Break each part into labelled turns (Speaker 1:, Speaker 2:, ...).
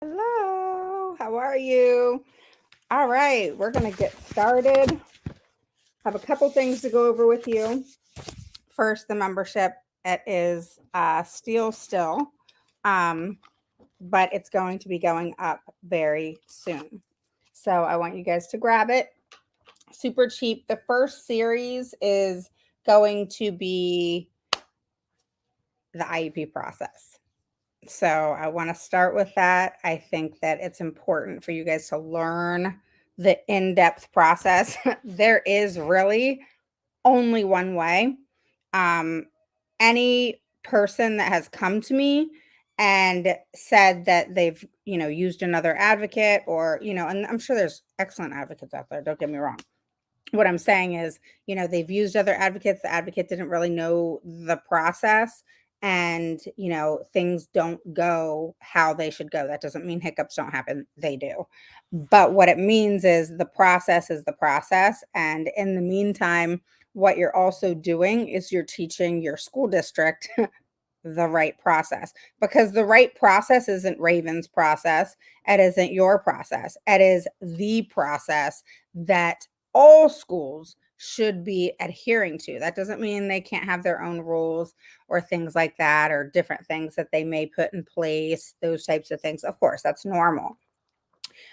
Speaker 1: Hello, how are you? All right, we're going to get started. Have a couple things to go over with you. First, the membership. It is still, but it's going to be going up very soon. So I want you guys to grab it. Super cheap. The first series is going to be the IEP process. So I want to start with that. I think that it's important for you guys to learn the in-depth process. There is really only one way. Any person that has come to me and said that they've, used another advocate or, and I'm sure there's excellent advocates out there, don't get me wrong. What I'm saying is, they've used other advocates. The advocate didn't really know the process and, things don't go how they should go. That doesn't mean hiccups don't happen. They do. But what it means is the process is the process. And in the meantime, what you're also doing is you're teaching your school district the right process, because the right process isn't Raven's process. It isn't your process. It is the process that all schools should be adhering to. That doesn't mean they can't have their own rules or things like that, or different things that they may put in place, those types of things. Of course, that's normal.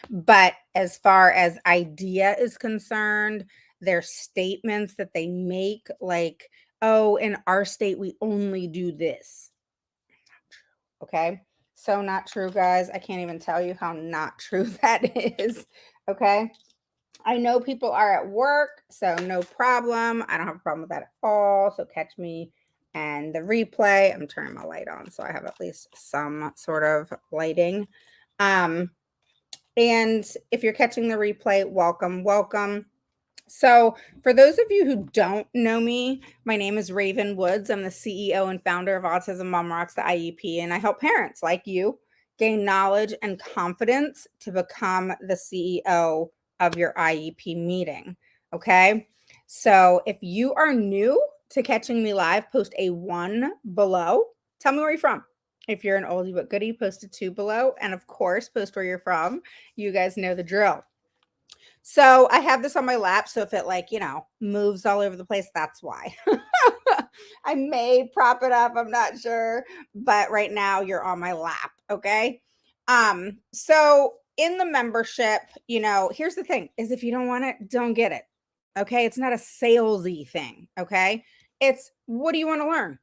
Speaker 1: But as far as idea is concerned, there's statements that they make like, oh, in our state, we only do this. Okay. So not true, guys. I can't even tell you how not true that is. Okay. I know people are at work, so no problem. I don't have a problem with that at all. So catch me and the replay. I'm turning my light on so I have at least some sort of lighting. And if you're catching the replay, welcome, welcome. So for those of you who don't know me, my name is Raven Woods. I'm the CEO and founder of Autism Mom Rocks, the IEP, and I help parents like you gain knowledge and confidence to become the CEO of your IEP meeting. Okay. So if you are new to catching me live, post a 1 below. Tell me where you're from. If you're an oldie but goodie, post a 2 below. And of course, post where you're from. You guys know the drill. So I have this on my lap. So if it moves all over the place, that's why. I may prop it up. I'm not sure. But right now you're on my lap. Okay. So in the membership, here's the thing is if you don't want it, don't get it. Okay. It's not a salesy thing. Okay. It's what do you want to learn?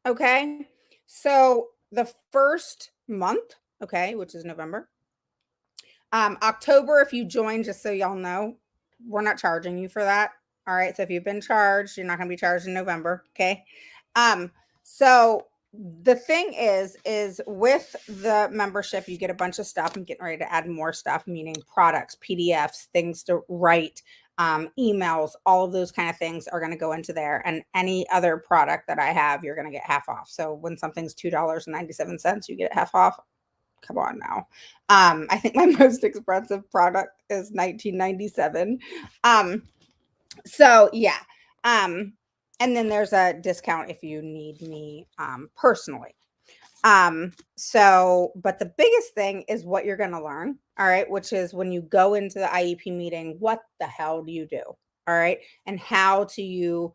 Speaker 1: Okay. So the first month, okay, which is November, October, if you join, just so y'all know, we're not charging you for that. All right. So if you've been charged, you're not going to be charged in November. Okay. So the thing is with the membership, you get a bunch of stuff. I'm getting ready to add more stuff, meaning products, PDFs, things to write, emails, all of those kind of things are going to go into there. And any other product that I have, you're going to get half off. So when something's $2.97, you get it half off. Come on now. I think my most expensive product is $19.97. So yeah. And then there's a discount if you need me personally. But the biggest thing is what you're going to learn. All right. Which is when you go into the IEP meeting, what the hell do you do? All right. And how do you,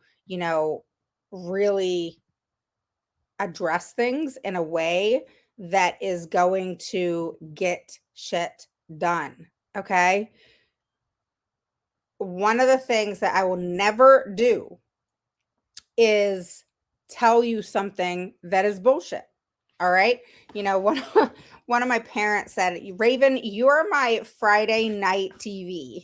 Speaker 1: really address things in a way that is going to get shit done. Okay. One of the things that I will never do is tell you something that is bullshit. All right. One of my parents said, Raven, you're my Friday night TV.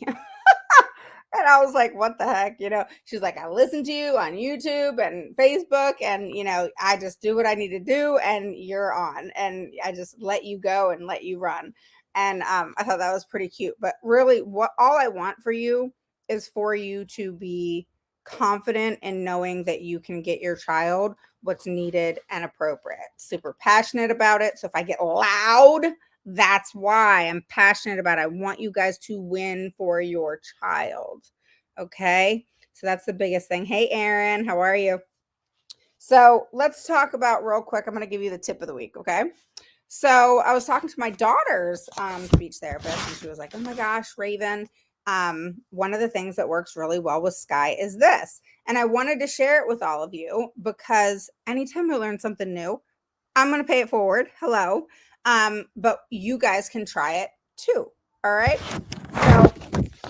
Speaker 1: And I was like, what the heck? She's like, I listen to you on YouTube and Facebook, and, I just do what I need to do, and you're on, and I just let you go and let you run. And I thought that was pretty cute. But really, all I want for you is for you to be confident in knowing that you can get your child what's needed and appropriate. Super passionate about it. So if I get loud, that's why I'm passionate about it. I want you guys to win for your child. Okay. So that's the biggest thing. Hey, Erin, how are you? So let's talk about real quick. I'm going to give you the tip of the week. Okay. So I was talking to my daughter's speech therapist, and she was like, oh my gosh, Raven, one of the things that works really well with Sky is this. And I wanted to share it with all of you because anytime I learn something new, I'm going to pay it forward. Hello. But you guys can try it too. All right.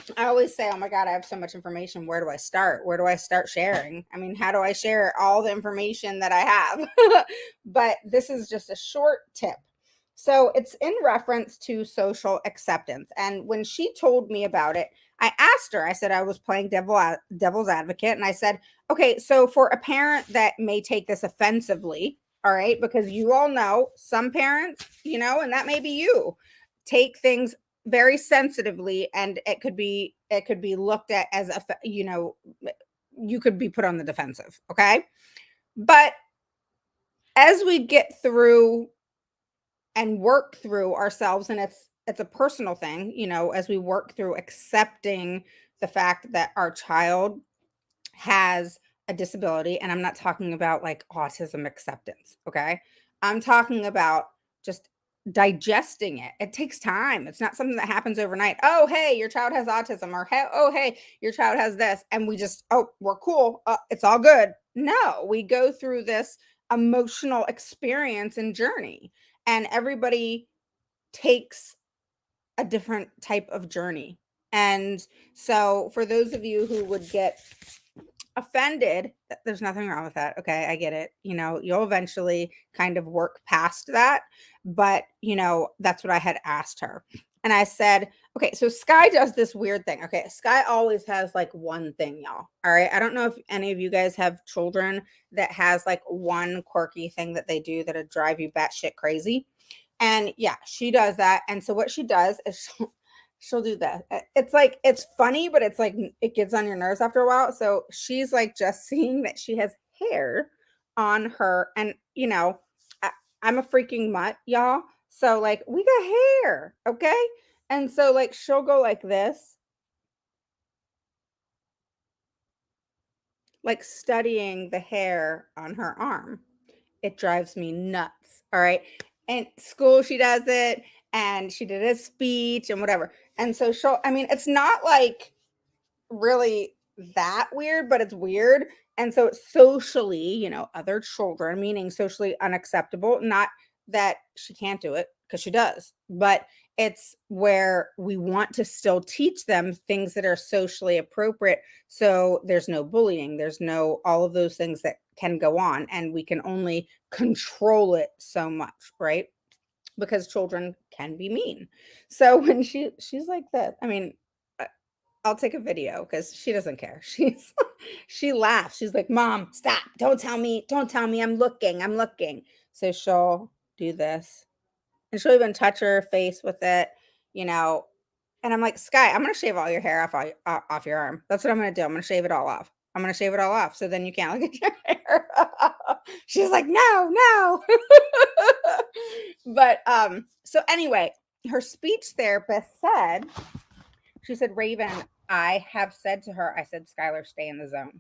Speaker 1: So I always say, oh my God, I have so much information. Where do I start? Where do I start sharing? I mean, how do I share all the information that I have? But this is just a short tip. So it's in reference to social acceptance. And when she told me about it, I asked her, I said, I was playing devil's advocate. And I said, okay, so for a parent that may take this offensively, all right, because you all know some parents, and that may be you, take things very sensitively, and it could be looked at as you could be put on the defensive. Okay. But as we get through and work through ourselves, and it's a personal thing, as we work through accepting the fact that our child has a disability, and I'm not talking about like autism acceptance, okay? I'm talking about just digesting it. It takes time. It's not something that happens overnight. Oh, hey, your child has autism, or hey, oh, hey, your child has this, and we just, oh, we're cool. It's all good. No, we go through this emotional experience and journey, and everybody takes a different type of journey. And so for those of you who would get offended, there's nothing wrong with that. Okay, I get it. You'll eventually kind of work past that. But, that's what I had asked her. And I said, okay, so Sky does this weird thing. Okay, Sky always has like one thing, y'all. All right. I don't know if any of you guys have children that has like one quirky thing that they do that'll drive you batshit crazy. And yeah, she does that. And so what she does is she'll do that. It's like, it's funny, but it's like it gets on your nerves after a while. So she's like just seeing that she has hair on her. And, I, I'm a freaking mutt, y'all. So like we got hair. Okay. And so like she'll go like this, like studying the hair on her arm. It drives me nuts. All right. And school, she does it, and she did a speech and whatever. And so it's not like really that weird, but it's weird. And so it's socially, other children, meaning socially unacceptable. Not that she can't do it, because she does, but it's where we want to still teach them things that are socially appropriate. So there's no bullying, there's no all of those things that can go on, and we can only control it so much, right? Because children can be mean. So when she's like that, I'll take a video because she doesn't care. She laughs. She's like, Mom, stop. Don't tell me. Don't tell me. I'm looking. I'm looking. So she'll do this. And she'll even touch her face with it, you know. And I'm like, Sky, I'm gonna shave all your hair off your arm. That's what I'm gonna do. I'm gonna shave it all off. I'm gonna shave it all off. So then you can't look at your hair. She's like, no, no. But so anyway, her speech therapist said, she said, Raven, I have said to her, I said, Skylar, stay in the zone.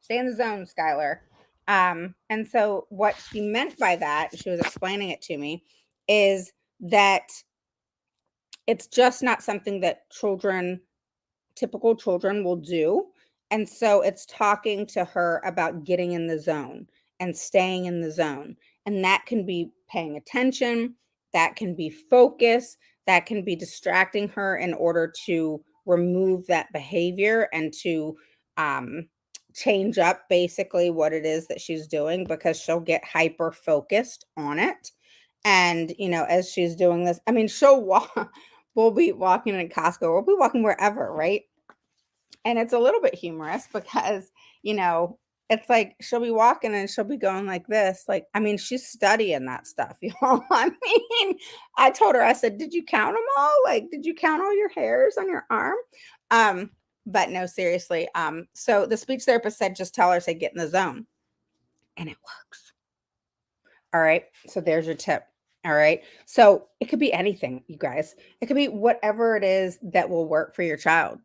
Speaker 1: Stay in the zone, Skylar. And so what she meant by that, she was explaining it to me, is that it's just not something that typical children will do. And so it's talking to her about getting in the zone and staying in the zone. And that can be paying attention, that can be focus, that can be distracting her in order to remove that behavior and to change up basically what it is that she's doing, because she'll get hyper focused on it. And, as she's doing this, I mean, she'll walk, we'll be walking in Costco, we'll be walking wherever, right? And it's a little bit humorous because, you know, it's like she'll be walking and she'll be going like this. Like, I mean, she's studying that stuff, y'all. I mean, I told her, I said, did you count them all? Like, did you count all your hairs on your arm? Um, but no, seriously. So the speech therapist said, just tell her, say, get in the zone. And it works. All right. So there's your tip. All right. So it could be anything, you guys. It could be whatever it is that will work for your child,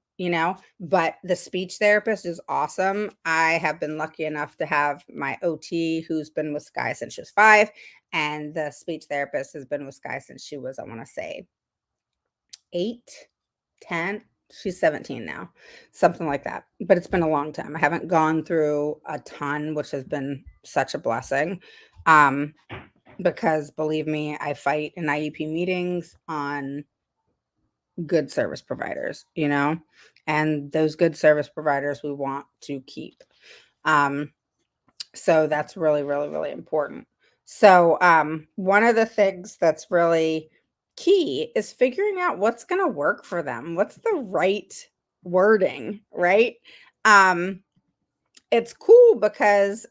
Speaker 1: but the speech therapist is awesome. I have been lucky enough to have my OT who's been with Sky since she was 5. And the speech therapist has been with Sky since she was, I want to say, 8, 10. She's 17 now, something like that. But it's been a long time. I haven't gone through a ton, which has been such a blessing. Because believe me, I fight in IEP meetings on good service providers, and those good service providers we want to keep. So that's really, really, really important. So one of the things that's really key is figuring out what's going to work for them. What's the right wording, right? It's cool because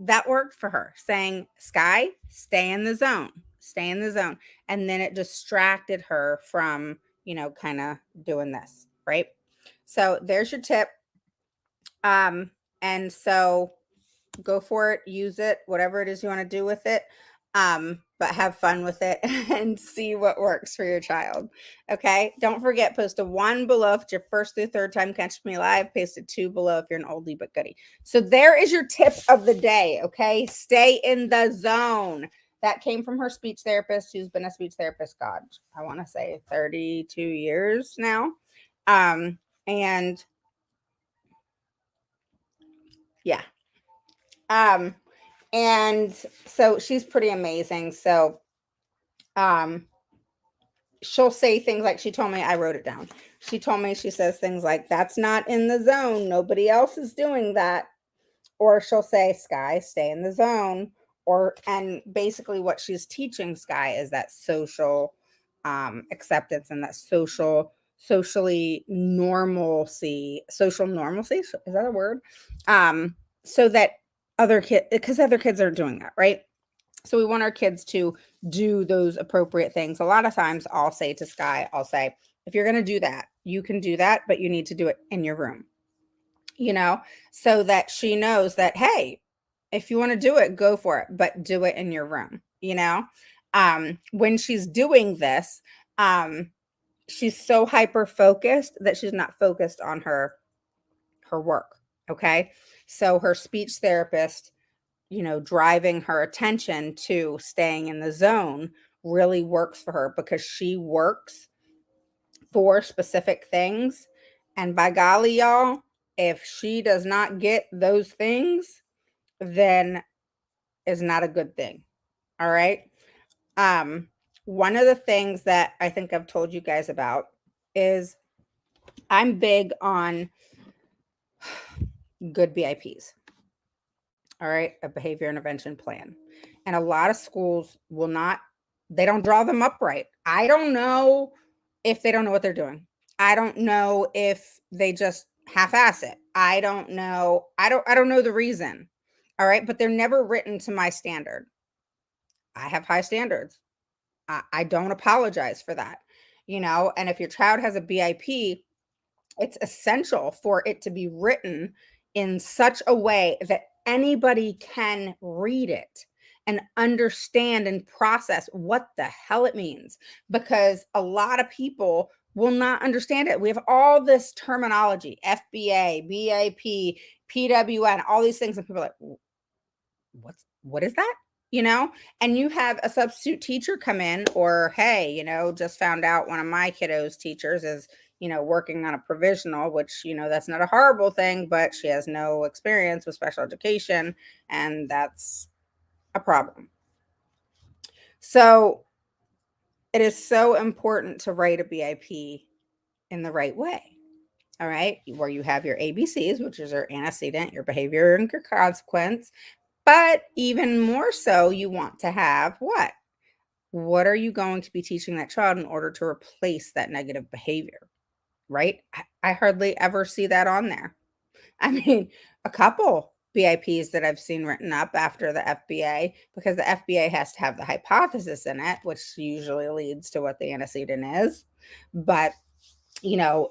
Speaker 1: that worked for her, saying, Sky, stay in the zone, stay in the zone. And then it distracted her from, kind of doing this, right? So there's your tip. And so go for it, use it, whatever it is you want to do with it. But have fun with it and see what works for your child. Okay. Don't forget, post a 1 below if it's your first through third time catching me live. Paste a 2 below if you're an oldie but goodie. So there is your tip of the day. Okay. Stay in the zone. That came from her speech therapist, who's been a speech therapist, God, I want to say 32 years now. And yeah. And so she's pretty amazing. So she'll say things like, she told me, I wrote it down. She told me, she says things like, that's not in the zone. Nobody else is doing that. Or she'll say, Sky, stay in the zone. And basically what she's teaching Sky is that social acceptance and that socially normalcy, social normalcy. Is that a word? So that because other kids are doing that, right? So we want our kids to do those appropriate things. A lot of times I'll say to Sky, if you're going to do that, you can do that, but you need to do it in your room, so that she knows that, hey, if you want to do it, go for it, but do it in your room, when she's doing this, she's so hyper focused that she's not focused on her work. Okay. So her speech therapist, driving her attention to staying in the zone really works for her, because she works for specific things. And by golly, y'all, if she does not get those things, then is not a good thing. All right. One of the things that I think I've told you guys about is I'm big on good BIPs. All right, a behavior intervention plan. And a lot of schools they don't draw them up right. I don't know if they don't know what they're doing. I don't know if they just half-ass it. I don't know. I don't know the reason. All right, but they're never written to my standard. I have high standards. I don't apologize for that. And if your child has a BIP, it's essential for it to be written in such a way that anybody can read it and understand and process what the hell it means, because a lot of people will not understand it. We have all this terminology, FBA, BIP, PWN, all these things, and people are like, what is that? And you have a substitute teacher come in, or, hey, just found out one of my kiddos' teachers is working on a provisional, which, that's not a horrible thing, but she has no experience with special education, and that's a problem. So it is so important to write a BIP in the right way. All right, where you have your ABCs, which is your antecedent, your behavior, and your consequence. But even more so, you want to have what? What are you going to be teaching that child in order to replace that negative behavior? Right? I hardly ever see that on there. I mean, a couple BIPs that I've seen written up after the FBA, because the FBA has to have the hypothesis in it, which usually leads to what the antecedent is. But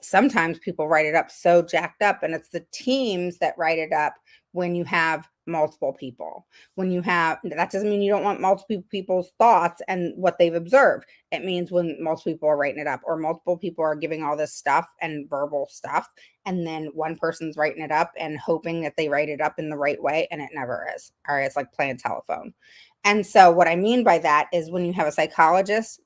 Speaker 1: sometimes people write it up so jacked up, and it's the teams that write it up when you have multiple people. When you have, that doesn't mean you don't want multiple people's thoughts and what they've observed. It means when multiple people are writing it up, or multiple people are giving all this stuff and verbal stuff, and then one person's writing it up and hoping that they write it up in the right way, and it never is. All right, it's like playing telephone. And so what I mean by that is when you have a psychologist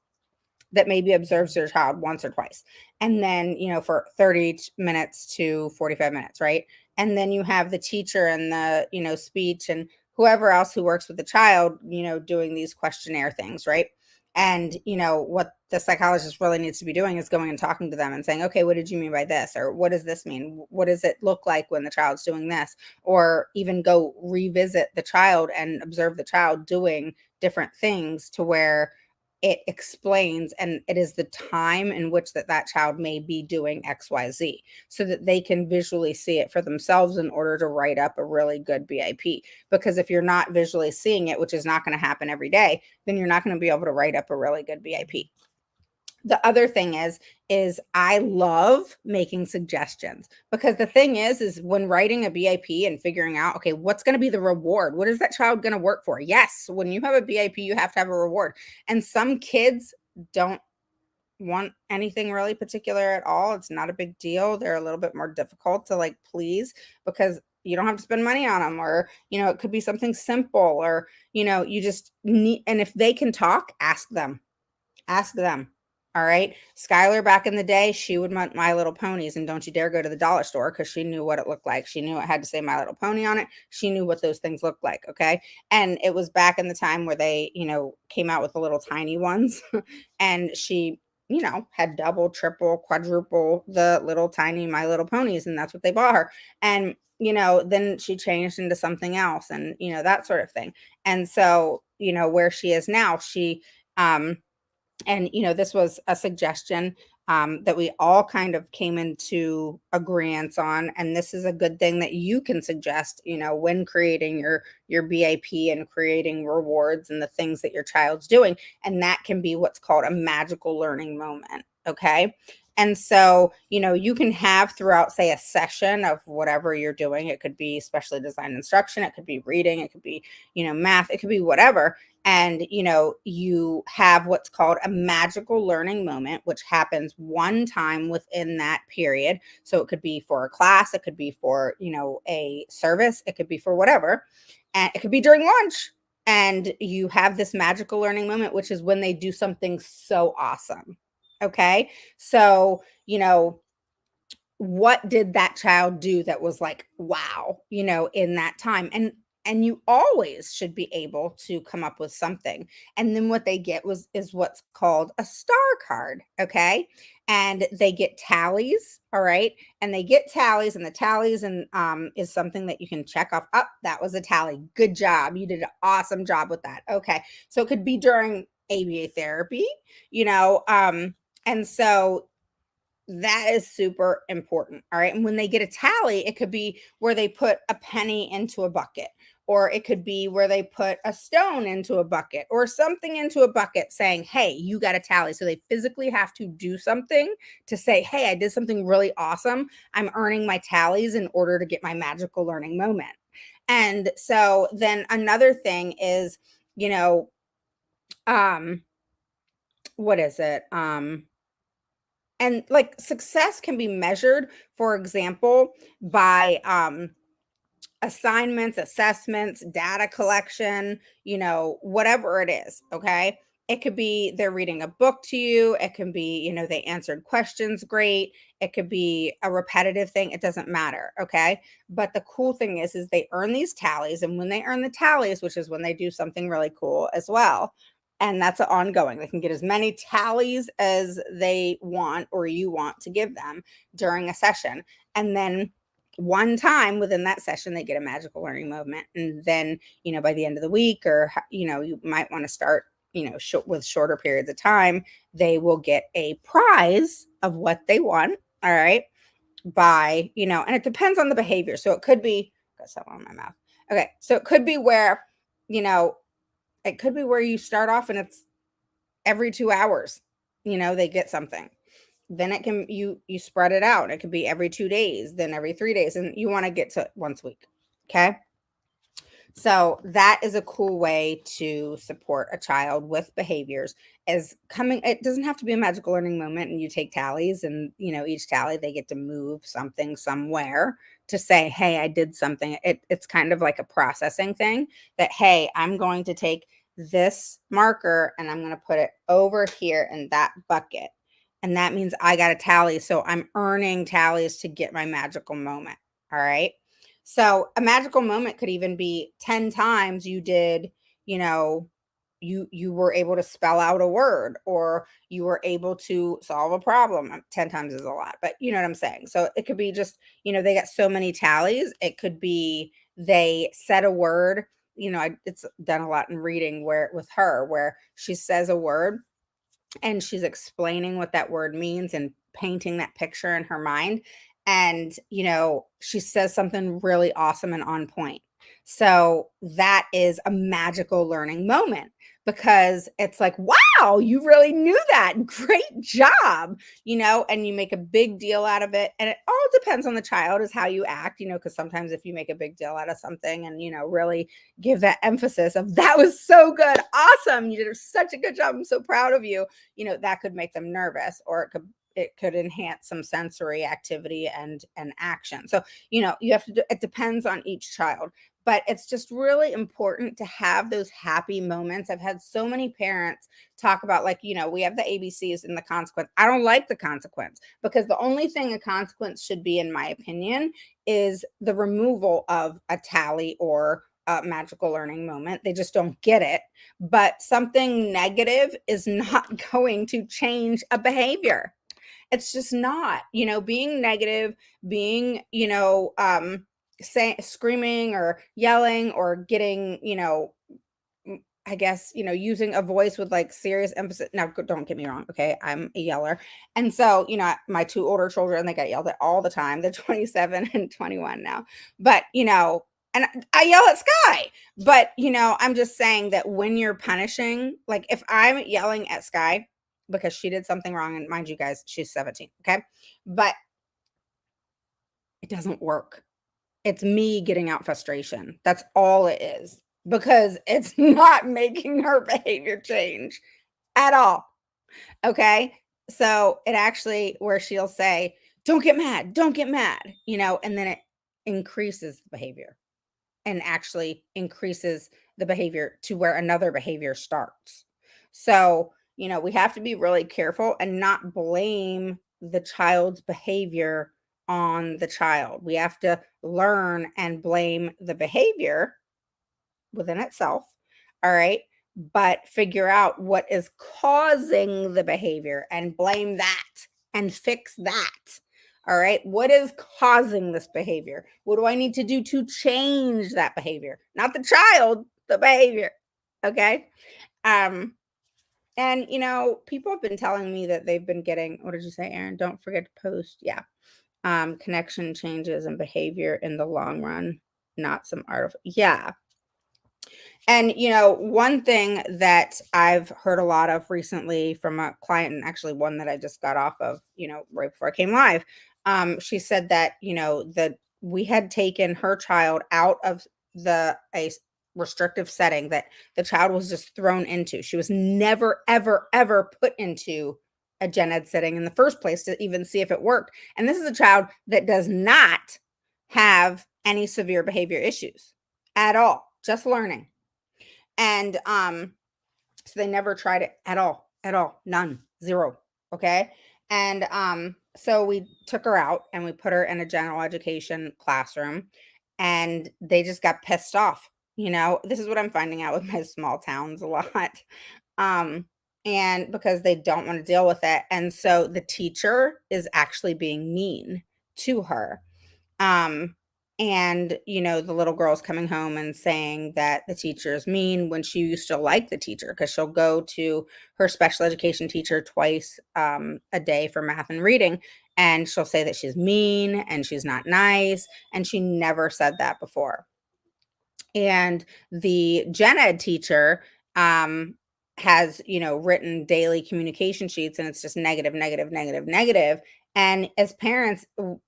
Speaker 1: that maybe observes your child once or twice, and then for 30 minutes to 45 minutes, right? And then you have the teacher and the speech and whoever else who works with the child doing these questionnaire things, right? And what the psychologist really needs to be doing is going and talking to them and saying, okay, what did you mean by this? Or what does this mean? What does it look like when the child's doing this? Or even go revisit the child and observe the child doing different things to where it explains, and it is the time in which that child may be doing XYZ, so that they can visually see it for themselves in order to write up a really good BIP. Because if you're not visually seeing it, which is not going to happen every day, then you're not going to be able to write up a really good BIP. The other thing is I love making suggestions, because the thing is when writing a BIP and figuring out, okay, what's going to be the reward? What is that child going to work for? Yes, when you have a BIP, you have to have a reward. And some kids don't want anything really particular at all. It's not a big deal. They're a little bit more difficult to like please, because you don't have to spend money on them, or it could be something simple, or you just need, and if they can talk, ask them. Ask them. All right. Skylar, back in the day, she would want My Little Ponies, and don't you dare go to the dollar store, because she knew what it looked like. She knew it had to say My Little Pony on it. She knew what those things looked like. Okay. And it was back in the time where they, came out with the little tiny ones. And she, had double, triple, quadruple the little tiny My Little Ponies. And that's what they bought her. And, then she changed into something else, and, that sort of thing. And so, where she is now, and this was a suggestion that we all kind of came into agreement on, and this is a good thing that you can suggest when creating your BIP and creating rewards and the things that your child's doing. And that can be what's called a magical learning moment. Okay. And so, you can have throughout, say, a session of whatever you're doing. It could be specially designed instruction, it could be reading, it could be math, it could be whatever. And you have what's called a magical learning moment, which happens one time within that period. So it could be for a class, it could be for a service, it could be for whatever, and it could be during lunch. And you have this magical learning moment, which is when they do something so awesome. Okay. So what did that child do that was like, wow, in that time? And you always should be able to come up with something. And then what they get is what's called a star card. Okay. And they get tallies. All right. And they get tallies, and the tallies and is something that you can check off. Up, that was a tally. Good job. You did an awesome job with that. Okay. So it could be during ABA therapy, and so that is super important. All right. And when they get a tally, it could be where they put a penny into a bucket, or it could be where they put a stone into a bucket, or something into a bucket saying, hey, you got a tally. So they physically have to do something to say, hey, I did something really awesome. I'm earning my tallies in order to get my magical learning moment. And so then another thing is, what is it? And like success can be measured, for example, by assignments, assessments, data collection, whatever it is. Okay. It could be they're reading a book to you. It can be, they answered questions great. It could be a repetitive thing. It doesn't matter. Okay. But the cool thing is they earn these tallies. And when they earn the tallies, which is when they do something really cool as well, and that's ongoing, they can get as many tallies as they want or you want to give them during a session. And then one time within that session, they get a magical learning moment. And then, by the end of the week, or, you might want to start with shorter periods of time, they will get a prize of what they want. All right. And it depends on the behavior. So it could be, got something on my mouth. Okay. So it could be where, you start off and it's every 2 hours, they get something. Then it can, you spread it out. It could be every 2 days, then every 3 days. And you want to get to once a week. Okay. So that is a cool way to support a child with behaviors it doesn't have to be a magical learning moment and you take tallies and, each tally they get to move something somewhere to say, hey, I did something. It's kind of like a processing thing that, hey, I'm going to take this marker and I'm going to put it over here in that bucket. And that means I got a tally. So I'm earning tallies to get my magical moment. All right. So a magical moment could even be 10 times you did, you were able to spell out a word or you were able to solve a problem. 10 times is a lot, but you know what I'm saying? So it could be just, they got so many tallies. It could be they said a word, it's done a lot in reading with her, where she says a word and she's explaining what that word means and painting that picture in her mind. And, she says something really awesome and on point. So that is a magical learning moment because it's like, wow, you really knew that. Great job, and you make a big deal out of it. And it all depends on the child is how you act, because sometimes if you make a big deal out of something and, really give that emphasis of that was so good. Awesome. You did such a good job. I'm so proud of you. That could make them nervous or it could enhance some sensory activity and action. So, you have to, it depends on each child, but it's just really important to have those happy moments. I've had so many parents talk about we have the ABCs and the consequence. I don't like the consequence because the only thing a consequence should be, in my opinion, is the removal of a tally or a magical learning moment. They just don't get it. But something negative is not going to change a behavior. It's just not, being negative, being, screaming or yelling or getting, I guess, using a voice with serious emphasis. Now, don't get me wrong. Okay. I'm a yeller. And so, my two older children, they get yelled at all the time. They're 27 and 21 now, but, and I yell at Sky, but, I'm just saying that when you're punishing, if I'm yelling at Sky, because she did something wrong. And mind you guys, she's 17. Okay. But it doesn't work. It's me getting out frustration. That's all it is because it's not making her behavior change at all. Okay. So it actually, where she'll say, don't get mad, and then it increases the behavior and actually increases the behavior to where another behavior starts. So, we have to be really careful and not blame the child's behavior on the child. We have to learn and blame the behavior within itself. All right. But figure out what is causing the behavior and blame that and fix that. All right. What is causing this behavior? What do I need to do to change that behavior? Not the child, the behavior. Okay. And people have been telling me that they've been getting, what did you say, Aaron? Don't forget to post. Yeah. Connection changes and behavior in the long run, not some artificial. Yeah. And, one thing that I've heard a lot of recently from a client, and actually one that I just got off of, right before I came live, she said that, that we had taken her child out of a restrictive setting that the child was just thrown into. She was never, ever, ever put into a gen ed setting in the first place to even see if it worked. And this is a child that does not have any severe behavior issues at all, just learning. And So they never tried it at all, none, zero. Okay. And so we took her out and we put her in a general education classroom, and they just got pissed off. This is what I'm finding out with my small towns a lot. Um, and because they don't want to deal with it. And so the teacher is actually being mean to her. Um, and the little girl's coming home and saying that the teacher is mean when she used to like the teacher, because she'll go to her special education teacher twice a day for math and reading, and she'll say that she's mean and she's not nice, and she never said that before. And the gen ed teacher has written daily communication sheets, and it's just negative, negative, negative, negative. And as parents,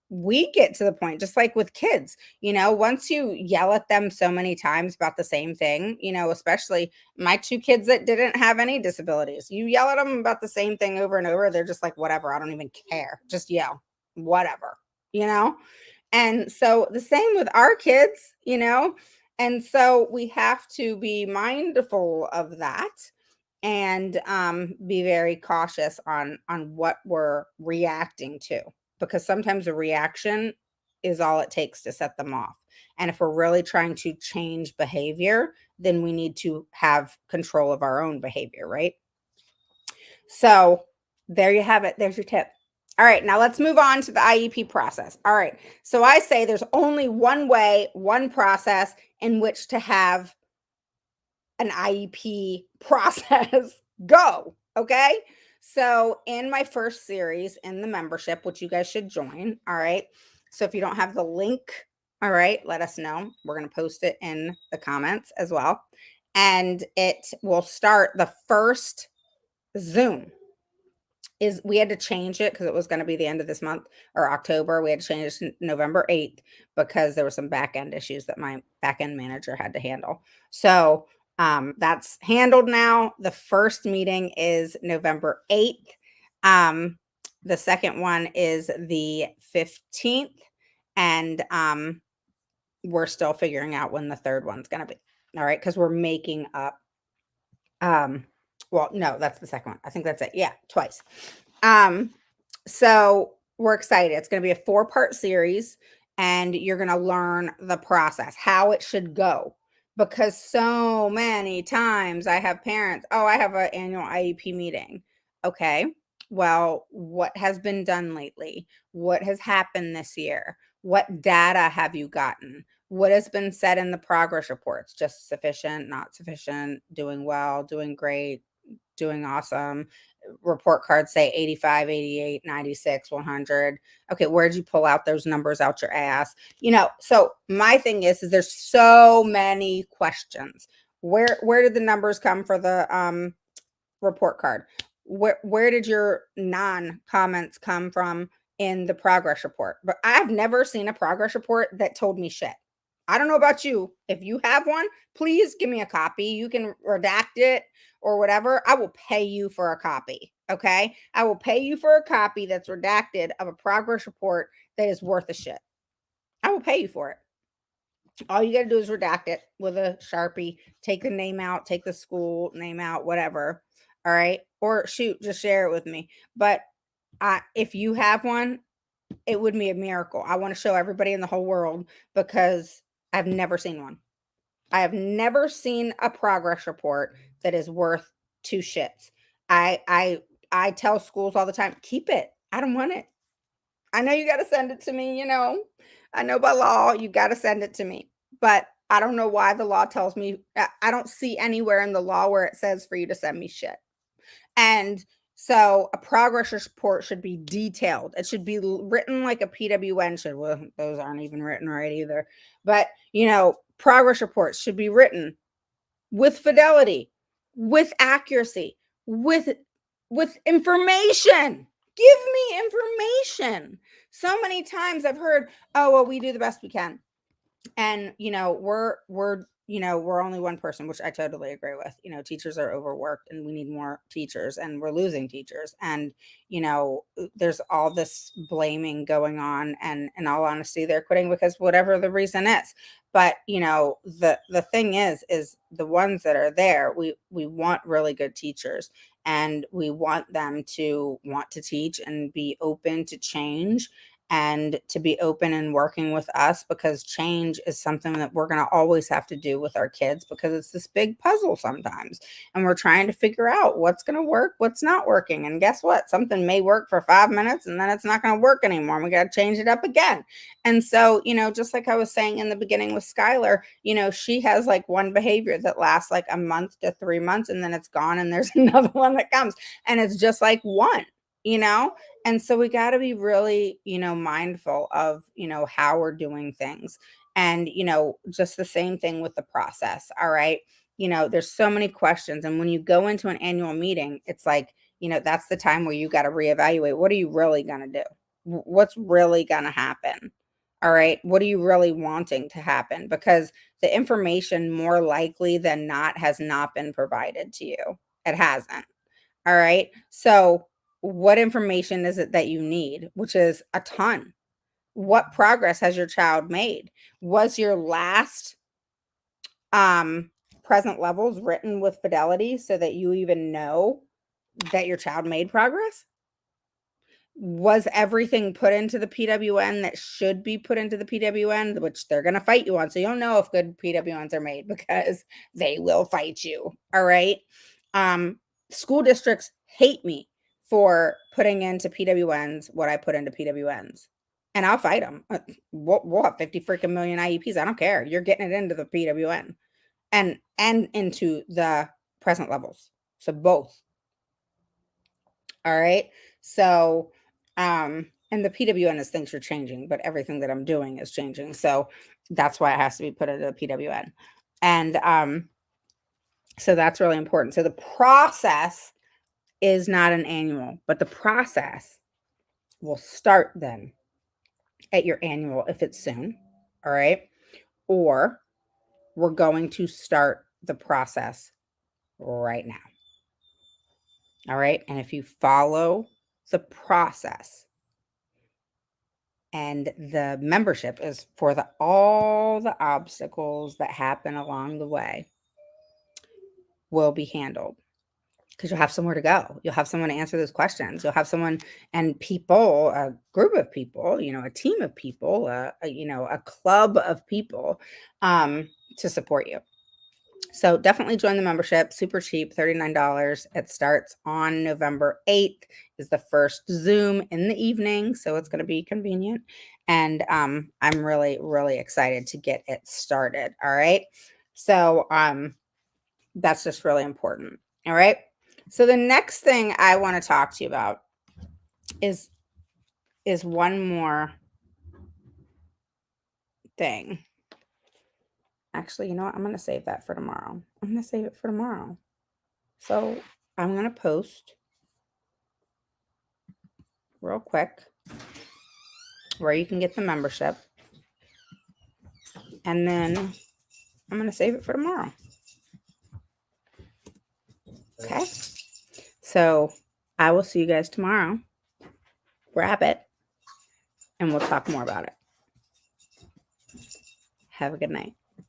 Speaker 1: we get to the point, just like with kids, once you yell at them so many times about the same thing, especially my two kids that didn't have any disabilities, you yell at them about the same thing over and over, they're just like, whatever, I don't even care, just yell, whatever, you know and so the same with our kids. And so we have to be mindful of that, and be very cautious on what we're reacting to, because sometimes a reaction is all it takes to set them off. And if we're really trying to change behavior, then we need to have control of our own behavior, right? So there you have it. There's your tip. All right, now let's move on to the IEP process. All right, so I say there's only one way, one process in which to have an IEP process go. Okay, so in my first series in the membership, which you guys should join. All right, so if you don't have the link, all right, let us know. We're going to post it in the comments as well. And it will start the first Zoom. We had to change it because it was going to be the end of this month, or October. We had to change it to November 8th because there were some back end issues that my back end manager had to handle. So that's handled now. The first meeting is November 8th. The second one is the 15th. And we're still figuring out when the third one's going to be. All right. Because we're making up. Well, no, that's the second one. I think that's it. Yeah, twice. So we're excited. It's going to be a 4-part series, and you're going to learn the process, how it should go. Because so many times I have parents, oh, I have an annual IEP meeting. Okay, well, what has been done lately? What has happened this year? What data have you gotten? What has been said in the progress reports? Just sufficient, not sufficient, doing well, doing great, doing awesome. Report cards say 85, 88, 96, 100. Okay, where'd you pull out those numbers out your ass? So my thing is there's so many questions. Where did the numbers come for the report card? Where did your non-comments come from in the progress report? But I've never seen a progress report that told me shit. I don't know about you. If you have one, please give me a copy. You can redact it or whatever. I will pay you for a copy. Okay. I will pay you for a copy that's redacted of a progress report that is worth a shit. I will pay you for it. All you got to do is redact it with a Sharpie, take the name out, take the school name out, whatever. All right. Or shoot, just share it with me. But if you have one, it would be a miracle. I want to show everybody in the whole world, because I've never seen one. I have never seen a progress report that is worth 2 shits. I tell schools all the time, keep it. I don't want it. I know you got to send it to me. I know by law you got to send it to me, but I don't know why the law tells me. I don't see anywhere in the law where it says for you to send me shit. And so a progress report should be detailed. It should be written like a PWN should. Well, those aren't even written right either. But, progress reports should be written with fidelity, with accuracy, with information. Give me information. So many times I've heard, oh, well, we do the best we can. And we're we're only one person, which I totally agree with. Teachers are overworked and we need more teachers and we're losing teachers. And, there's all this blaming going on. And in all honesty, they're quitting because whatever the reason is. But, the thing is the ones that are there, we want really good teachers and we want them to want to teach and be open to change and to be open and working with us, because change is something that we're going to always have to do with our kids, because it's this big puzzle sometimes and we're trying to figure out what's going to work, what's not working. And guess what, something may work for 5 minutes and then it's not going to work anymore and we got to change it up again. And so, just like I was saying in the beginning with Skylar, she has like one behavior that lasts like a month to 3 months and then it's gone and there's another one that comes and it's just like one, you know and so we got to be really, mindful of, how we're doing things. And, just the same thing with the process. All right. There's so many questions. And when you go into an annual meeting, it's like, that's the time where you got to reevaluate. What are you really going to do? What's really going to happen? All right. What are you really wanting to happen? Because the information more likely than not has not been provided to you. It hasn't. All right. So, what information is it that you need? Which is a ton. What progress has your child made? Was your last um, present levels written with fidelity so that you even know that your child made progress? Was everything put into the PWN that should be put into the PWN, which they're going to fight you on? So you'll know if good PWNs are made because they will fight you. All right. Um, School districts hate me for putting into PWNs what I put into PWNs. And I'll fight them. We'll have 50 freaking million IEPs. I don't care. You're getting it into the PWN and into the present levels. So both. All right. So, and the PWN is things are changing, but everything that I'm doing is changing. So that's why it has to be put into the PWN. And so that's really important. So the process is not an annual, but the process will start then at your annual if it's soon. All right. Or we're going to start the process right now. All right. And if you follow the process, and the membership is for all the obstacles that happen along the way will be handled, because you'll have somewhere to go. You'll have someone to answer those questions. You'll have someone and people, a group of people, a team of people, a club of people to support you. So definitely join the membership. Super cheap, $39. It starts on November 8th is the first Zoom in the evening. So it's going to be convenient. And I'm really, really excited to get it started. All right. So that's just really important. All right. So the next thing I want to talk to you about is one more thing. Actually, you know what? I'm going to save that for tomorrow. I'm going to save it for tomorrow. So I'm going to post real quick where you can get the membership. And then I'm going to save it for tomorrow. Okay. So I will see you guys tomorrow. Grab it and we'll talk more about it. Have a good night.